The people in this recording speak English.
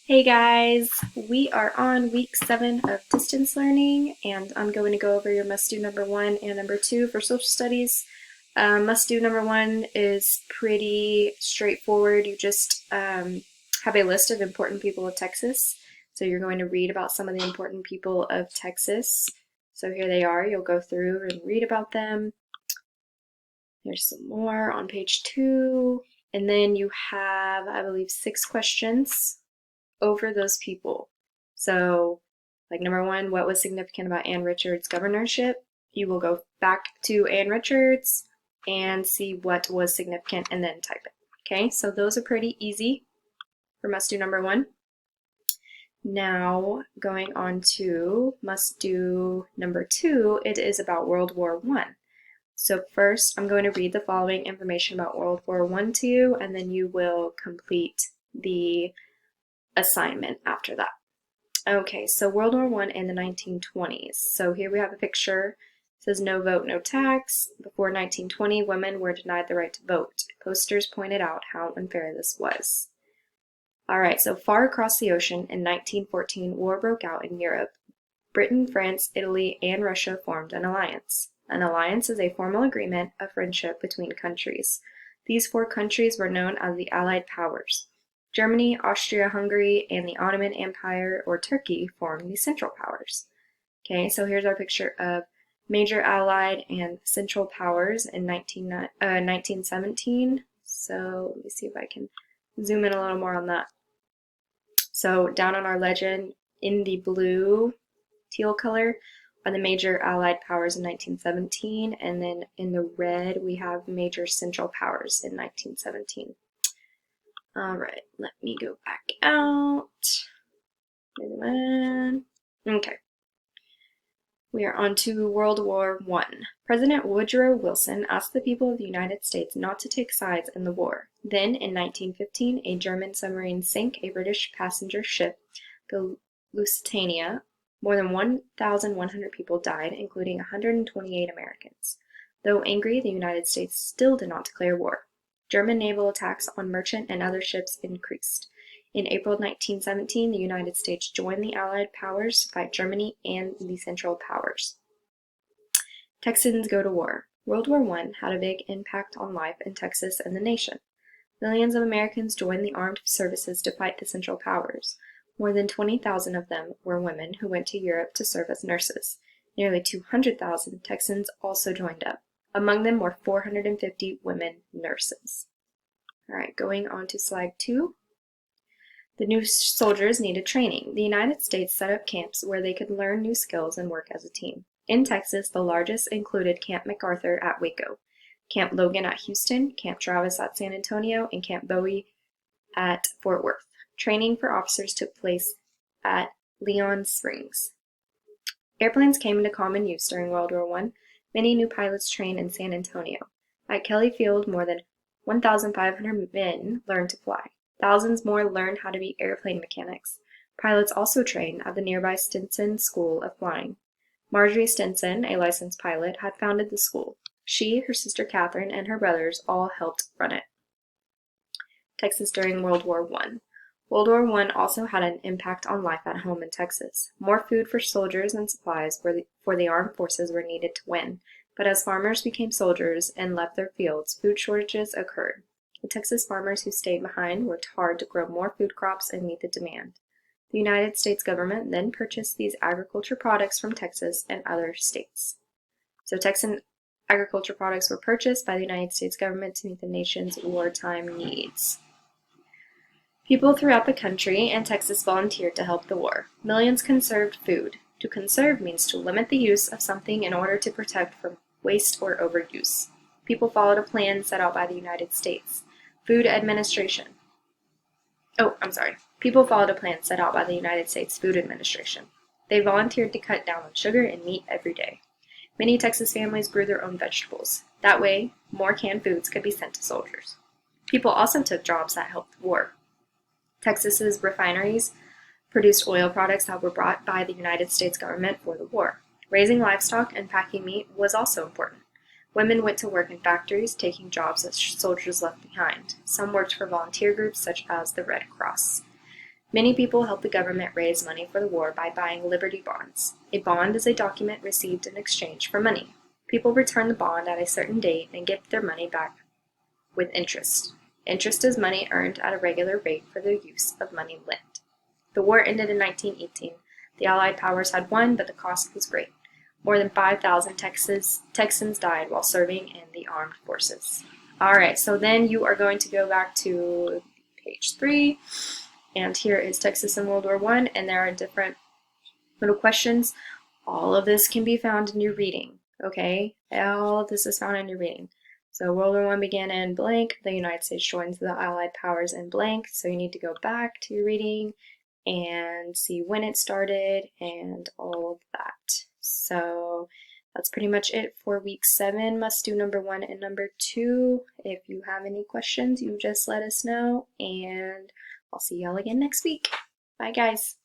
Hey guys, we are on week 7 of distance learning, and I'm going to go over your must do number 1 and number 2 for social studies. Must do number 1 is pretty straightforward. You just have a list of important people of Texas. So you're going to read about some of the important people of Texas. So here they are. You'll go through and read about them. There's some more on page 2. And then you have, I believe, 6 questions over those people. So, like number 1, what was significant about Ann Richards' governorship? You will go back to Ann Richards and see what was significant and then type it. Okay, so those are pretty easy for must do number 1. Now, going on to must do number 2, it is about World War I. So first, I'm going to read the following information about World War I to you, and then you will complete the assignment after that. Okay, so World War I in the 1920s. So here we have a picture. It says no vote, no tax. Before 1920, women were denied the right to vote. Posters pointed out how unfair this was. All right, so far across the ocean in 1914, war broke out in Europe. Britain, France, Italy, and Russia formed an alliance. An alliance is a formal agreement of friendship between countries. These 4 countries were known as the Allied Powers. Germany, Austria-Hungary, and the Ottoman Empire or Turkey formed the Central Powers. Okay, so here's our picture of major Allied and Central Powers in 1917. So let me see if I can zoom in a little more on that. So down on our legend, in the blue teal color, are the major Allied powers in 1917, and then in the red we have major Central Powers in 1917. All right, let me go back out. Okay. We are on to World War I. President Woodrow Wilson asked the people of the United States not to take sides in the war. Then, in 1915, a German submarine sank a British passenger ship, the Lusitania. More than 1,100 people died, including 128 Americans. Though angry, the United States still did not declare war. German naval attacks on merchant and other ships increased. In April 1917, the United States joined the Allied powers to fight Germany and the Central Powers. Texans go to war. World War I had a big impact on life in Texas and the nation. Millions of Americans joined the armed services to fight the Central Powers. More than 20,000 of them were women who went to Europe to serve as nurses. Nearly 200,000 Texans also joined up. Among them were 450 women nurses. All right, going on to slide 2. The new soldiers needed training. The United States set up camps where they could learn new skills and work as a team. In Texas, the largest included Camp MacArthur at Waco, Camp Logan at Houston, Camp Travis at San Antonio, and Camp Bowie at Fort Worth. Training for officers took place at Leon Springs. Airplanes came into common use during World War I. Many new pilots trained in San Antonio. At Kelly Field, more than 1,500 men learned to fly. Thousands more learned how to be airplane mechanics. Pilots also trained at the nearby Stinson School of Flying. Marjorie Stinson, a licensed pilot, had founded the school. She, her sister Catherine, and her brothers all helped run it. Texas during World War I. World War I also had an impact on life at home in Texas. More food for soldiers and supplies for the armed forces were needed to win, but as farmers became soldiers and left their fields, food shortages occurred. The Texas farmers who stayed behind worked hard to grow more food crops and meet the demand. The United States government then purchased these agriculture products from Texas and other states. So Texan agriculture products were purchased by the United States government to meet the nation's wartime needs. People throughout the country and Texas volunteered to help the war. Millions conserved food. To conserve means to limit the use of something in order to protect from waste or overuse. People followed a plan set out by the United States Food Administration. People followed a plan set out by the United States Food Administration. They volunteered to cut down on sugar and meat every day. Many Texas families grew their own vegetables. That way, more canned foods could be sent to soldiers. People also took jobs that helped the war. Texas's refineries produced oil products that were brought by the United States government for the war. Raising livestock and packing meat was also important. Women went to work in factories, taking jobs that soldiers left behind. Some worked for volunteer groups such as the Red Cross. Many people help the government raise money for the war by buying Liberty bonds. A bond is a document received in exchange for money. People return the bond at a certain date and get their money back with interest. Interest is money earned at a regular rate for the use of money lent. The war ended in 1918. The Allied powers had won, but the cost was great. More than 5,000 Texans died while serving in the armed forces. All right, so then you are going to go back to page 3, and here is Texas in World War I, and there are different little questions. All of this can be found in your reading, okay? All of this is found in your reading. So World War I began in blank, the United States joins the Allied powers in blank, so you need to go back to your reading and see when it started and all of that. So that's pretty much it for week 7, must do number 1 and number 2. If you have any questions, you just let us know, and I'll see y'all again next week. Bye, guys.